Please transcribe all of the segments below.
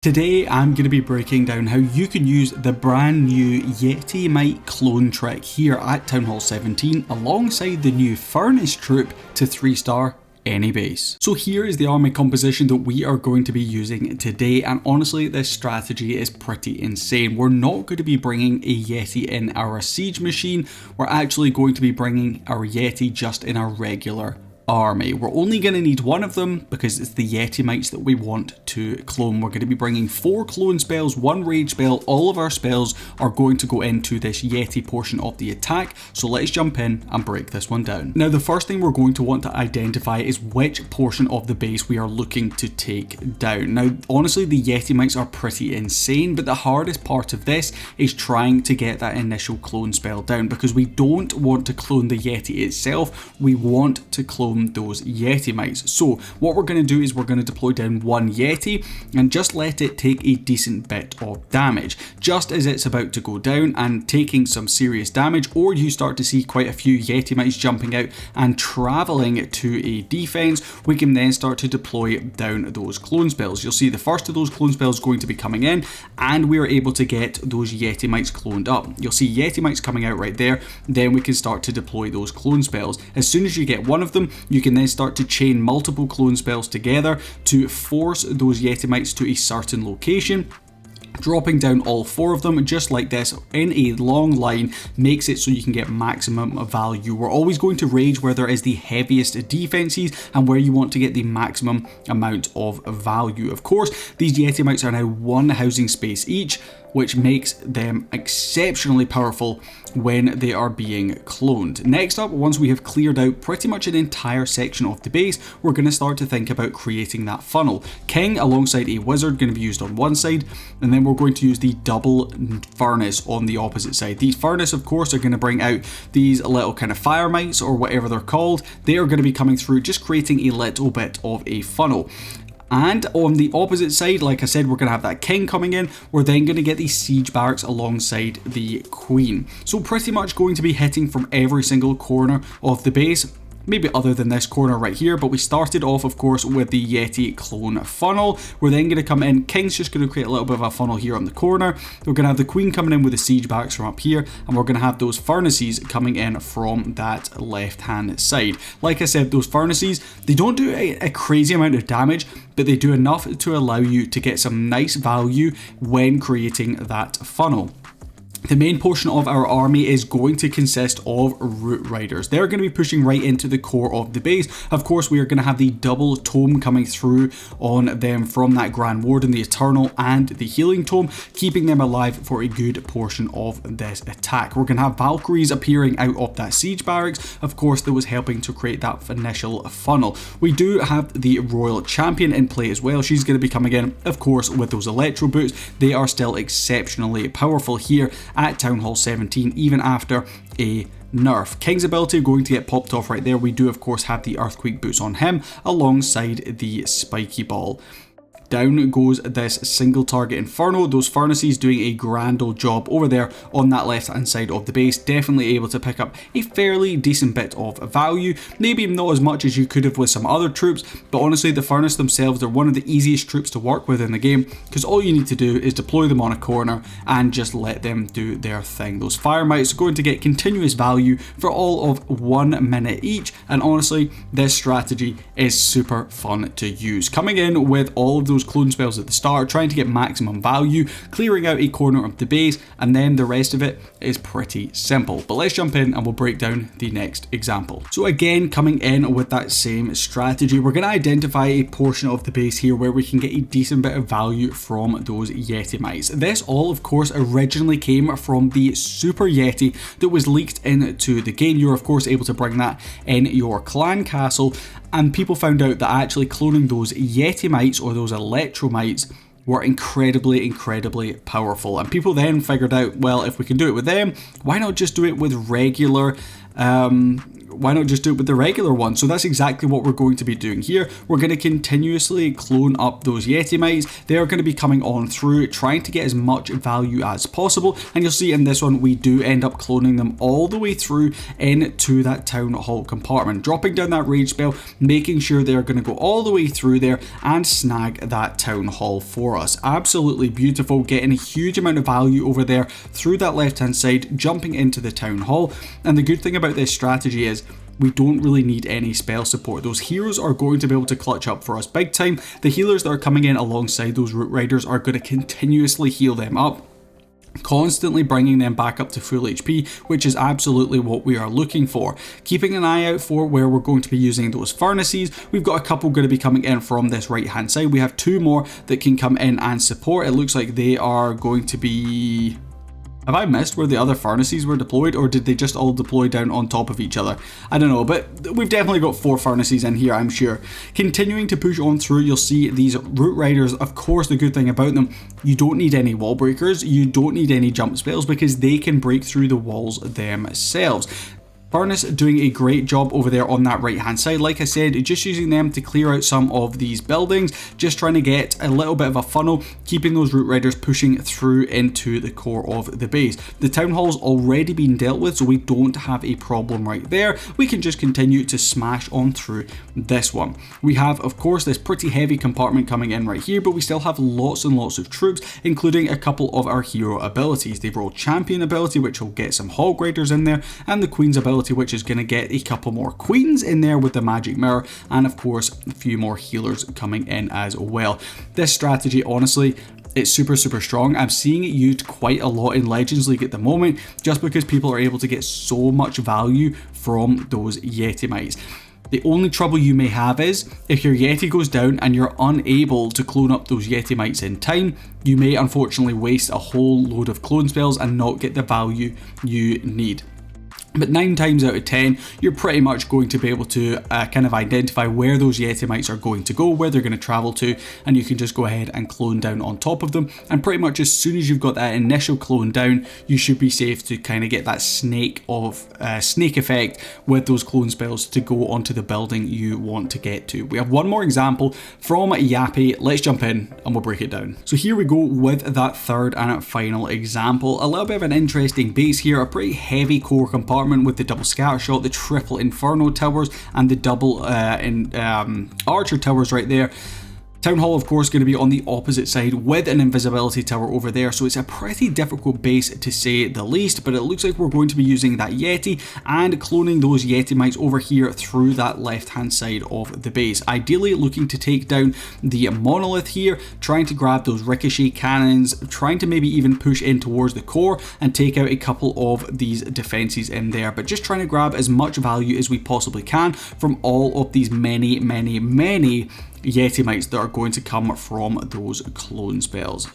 Today I'm going to be breaking down how you can use the brand new Yetimite clone trick here at Townhall 17 alongside the new Furnace Troop to 3-star any base. So here is the army composition that we are going to be using today, and honestly this strategy is pretty insane. We're not going to be bringing a Yeti in our siege machine, we're actually going to be bringing our Yeti just in our regular army. We're only going to need one of them because it's the Yetimites that we want to clone. We're going to be bringing 4 clone spells, 1 rage spell. All of our spells are going to go into this Yeti portion of the attack, so let's jump in and break this one down. Now the first thing we're going to want to identify is which portion of the base we are looking to take down. Now honestly the Yetimites are pretty insane, but the hardest part of this is trying to get that initial clone spell down, because we don't want to clone the Yeti itself, we want to clone those Yetimites. So what we're going to do is we're going to deploy down 1 Yeti and just let it take a decent bit of damage. Just as it's about to go down and taking some serious damage, or you start to see quite a few Yetimites jumping out and travelling to a defense, we can then start to deploy down those clone spells. You'll see the first of those clone spells going to be coming in, and we are able to get those Yetimites cloned up. You'll see Yetimites coming out right there, then we can start to deploy those clone spells. As soon as you get one of them, you can then start to chain multiple clone spells together to force those Yetimites to a certain location. Dropping down all 4 of them just like this in a long line makes it so you can get maximum value. We're always going to rage where there is the heaviest defenses and where you want to get the maximum amount of value. Of course, these Yetimites are now 1 housing space each, which makes them exceptionally powerful when they are being cloned. Next up, once we have cleared out pretty much an entire section of the base, we're going to start to think about creating that funnel. King alongside a wizard going to be used on one side, and then we're going to use the double furnace on the opposite side. These furnace of course are going to bring out these little kind of fire mites or whatever they're called. They are going to be coming through, just creating a little bit of a funnel. And on the opposite side, like I said, we're going to have that king coming in. We're then going to get these siege barracks alongside the queen. So pretty much going to be hitting from every single corner of the base. Maybe other than this corner right here, but we started off of course with the Yeti clone funnel. We're then going to come in, King's just going to create a little bit of a funnel here on the corner. We're going to have the queen coming in with the siege barracks from up here, and we're going to have those furnaces coming in from that left hand side. Like I said, those furnaces, they don't do a crazy amount of damage, but they do enough to allow you to get some nice value when creating that funnel. The main portion of our army is going to consist of root riders. They're going to be pushing right into the core of the base. Of course, we are going to have the double tome coming through on them from that Grand Warden, the Eternal and the Healing Tome, keeping them alive for a good portion of this attack. We're going to have Valkyries appearing out of that siege barracks. Of course, that was helping to create that initial funnel. We do have the Royal Champion in play as well. She's going to be coming in, of course, with those electro boots. They are still exceptionally powerful here at Townhall 17, even after a nerf. King's ability going to get popped off right there. We do of course have the earthquake boots on him alongside the spiky ball. Down goes this single target Inferno. Those furnaces doing a grand old job over there on that left hand side of the base. Definitely able to pick up a fairly decent bit of value. Maybe not as much as you could have with some other troops, but honestly the furnace themselves, they're one of the easiest troops to work with in the game, because all you need to do is deploy them on a corner and just let them do their thing. Those fire mites are going to get continuous value for all of 1 minute each, and honestly this strategy is super fun to use. Coming in with all of those clone spells at the start, trying to get maximum value, clearing out a corner of the base, and then the rest of it is pretty simple. But let's jump in and we'll break down the next example. So again, coming in with that same strategy, we're going to identify a portion of the base here where we can get a decent bit of value from those Yetimites. This all of course originally came from the Super Yeti that was leaked into the game. You're of course able to bring that in your clan castle, and people found out that actually cloning those Yetimites or those electromites were incredibly powerful, and people then figured out, well, if we can do it with them, why not just do it with regular why not just do it with the regular one? So that's exactly what we're going to be doing here. We're going to continuously clone up those Yetimites. They are going to be coming on through, trying to get as much value as possible. And you'll see in this one, we do end up cloning them all the way through into that Town Hall compartment, dropping down that rage spell, making sure they're going to go all the way through there and snag that Town Hall for us. Absolutely beautiful, getting a huge amount of value over there through that left hand side, jumping into the Town Hall. And the good thing about this strategy is we don't really need any spell support. Those heroes are going to be able to clutch up for us big time. The healers that are coming in alongside those root riders are going to continuously heal them up, constantly bringing them back up to full HP, which is absolutely what we are looking for. Keeping an eye out for where we're going to be using those furnaces. We've got a couple going to be coming in from this right hand side. We have 2 more that can come in and support. It looks like they are going to be... Have I missed where the other furnaces were deployed, or did they just all deploy down on top of each other? I don't know, but we've definitely got 4 furnaces in here, I'm sure. Continuing to push on through, you'll see these root riders. Of course, the good thing about them, you don't need any wall breakers, you don't need any jump spells, because they can break through the walls themselves. Furnace doing a great job over there on that right hand side. Like I said, just using them to clear out some of these buildings, just trying to get a little bit of a funnel, keeping those root riders pushing through into the core of the base. The Town Hall's already been dealt with, so we don't have a problem right there. We can just continue to smash on through this one. We have, of course, this pretty heavy compartment coming in right here, but we still have lots and lots of troops, including a couple of our hero abilities. The Royal Champion ability, which will get some Hog Riders in there, and the Queen's ability, which is going to get a couple more queens in there with the magic mirror, and of course a few more healers coming in as well. This strategy, honestly, it's super strong. I'm seeing it used quite a lot in Legends League at the moment, just because people are able to get so much value from those Yetimites. The only trouble you may have is, if your Yeti goes down and you're unable to clone up those Yetimites in time, you may unfortunately waste a whole load of clone spells and not get the value you need. But 9 times out of 10, you're pretty much going to be able to kind of identify where those Yetimites are going to go, where they're going to travel to, and you can just go ahead and clone down on top of them. And pretty much as soon as you've got that initial clone down, you should be safe to kind of get that snake effect with those clone spells to go onto the building you want to get to. We have one more example from Yappy. Let's jump in and we'll break it down. So here we go with that third and final example. A little bit of an interesting base here, a pretty heavy core compartment with the double scatter shot, the triple inferno towers, and the double archer towers right there. Town Hall, of course, going to be on the opposite side with an invisibility tower over there, so it's a pretty difficult base to say the least, but it looks like we're going to be using that Yeti and cloning those Yetimites over here through that left-hand side of the base. Ideally looking to take down the monolith here, trying to grab those ricochet cannons, trying to maybe even push in towards the core and take out a couple of these defenses in there, but just trying to grab as much value as we possibly can from all of these many Yetimites that are going to come from those clone spells.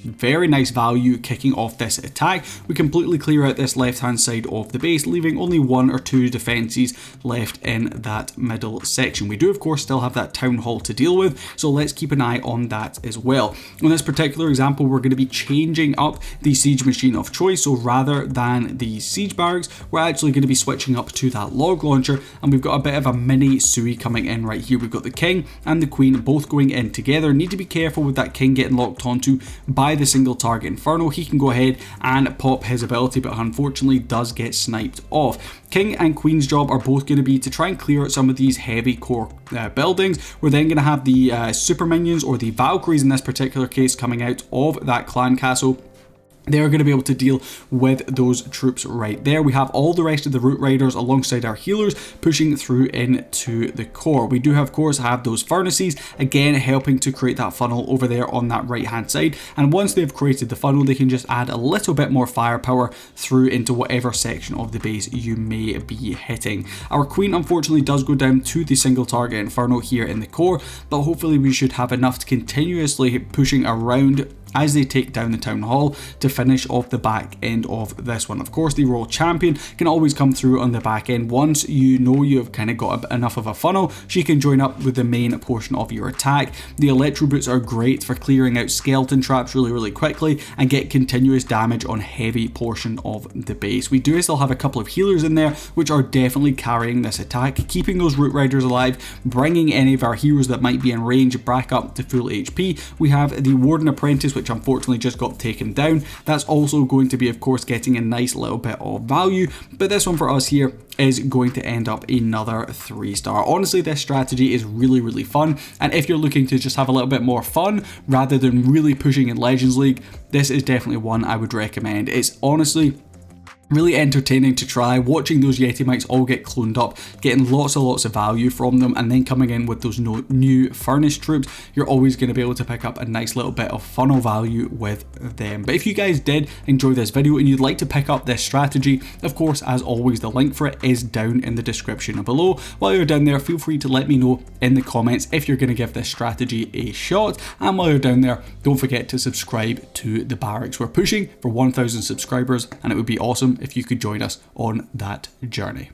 Very nice value kicking off this attack. We completely clear out this left hand side of the base, leaving only 1 or 2 defenses left in that middle section. We do of course still have that Town Hall to deal with, so let's keep an eye on that as well. In this particular example, we're going to be changing up the siege machine of choice, so rather than the siege barracks, we're actually going to be switching up to that log launcher, and we've got a bit of a mini Sui coming in right here. We've got the king and the queen both going in together. Need to be careful with that king getting locked onto by the single target inferno. He can go ahead and pop his ability, but unfortunately does get sniped off. King and Queen's job are both going to be to try and clear out some of these heavy core buildings. We're then going to have the super minions, or the Valkyries in this particular case, coming out of that clan castle. They're going to be able to deal with those troops right there. We have all the rest of the root riders alongside our healers pushing through into the core. We do of course have those furnaces, again helping to create that funnel over there on that right hand side, and once they've created the funnel, they can just add a little bit more firepower through into whatever section of the base you may be hitting. Our queen unfortunately does go down to the single target inferno here in the core, but hopefully we should have enough to continuously pushing around as they take down the Townhall to finish off the back end of this one. Of course, the Royal Champion can always come through on the back end. Once you know you've kind of got enough of a funnel, she can join up with the main portion of your attack. The Electro Boots are great for clearing out skeleton traps really quickly and get continuous damage on heavy portion of the base. We do still have a couple of healers in there which are definitely carrying this attack, keeping those Root Riders alive, bringing any of our heroes that might be in range back up to full HP. We have the Warden Apprentice, which unfortunately just got taken down. That's also going to be, of course, getting a nice little bit of value, but this one for us here is going to end up another 3-star. Honestly, this strategy is really fun, and if you're looking to just have a little bit more fun rather than really pushing in Legends League, this is definitely one I would recommend. It's honestly really entertaining to try, watching those Yetimites all get cloned up, getting lots of value from them, and then coming in with those new Furnace troops. You're always going to be able to pick up a nice little bit of funnel value with them. But if you guys did enjoy this video and you'd like to pick up this strategy, of course, as always, the link for it is down in the description below. While you're down there, feel free to let me know in the comments if you're going to give this strategy a shot, and while you're down there, don't forget to subscribe to the Barracks. We're pushing for 1,000 subscribers, and it would be awesome if you could join us on that journey.